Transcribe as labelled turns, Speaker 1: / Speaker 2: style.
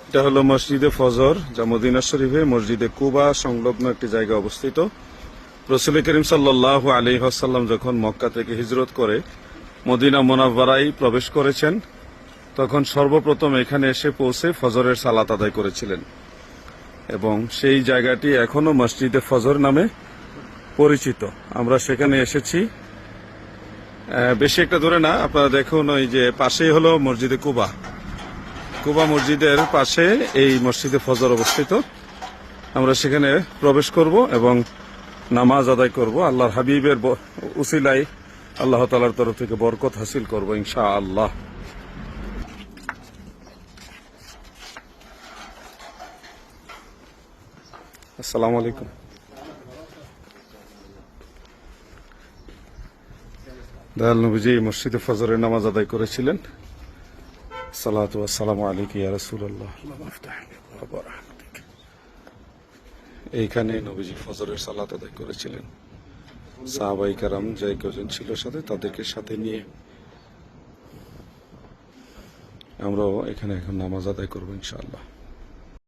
Speaker 1: এটা হলো মসজিদে ফজর, যা মদিনা শরীফে মসজিদে কুবা সংলগ্ন একটি জায়গায় অবস্থিত। রাসূল করিম সাল্লাল্লাহু আলাইহি ওয়াসাল্লাম যখন মক্কা থেকে হিজরত করে মদিনা মুনাওয়ারায় প্রবেশ করেছেন, তখন সর্বপ্রথম এখানে এসে পৌঁছে ফজরের সালাত আদায় করেছিলেন এবং সেই জায়গাটি এখনো মসজিদে ফজর নামে পরিচিত। আমরা সেখানে এসেছি, বেশি একটা দূরে না। আপনারা দেখুন, ওই যে পাশেই হলো মসজিদে কুবা। কুবা মসজিদের পাশে এই মসজিদে ফজর অবস্থিত। আমরা সেখানে প্রবেশ করব এবং নামাজ আদায় করব। আল্লাহর হাবিবের উসিলায় আল্লাহ তাআলার তরফ থেকে বরকত হাসিল করব ইনশাআল্লাহ। আসসালামু আলাইকুম। দয়াল নবীজি মসজিদে ফজরের নামাজ আদায় করেছিলেন। সালাতু ওয়াসসালামু আলাইকা ইয়া রাসূলুল্লাহ। এইখানে নবীজি ফজরের সালাত আদায় করেছিলেন। সাহাবায়ে কেরাম যে কজন ছিল সাথে, তাদেরকে সাথে নিয়ে আমরাও এখানে এখন নামাজ আদায় করবো ইনশাআল্লাহ।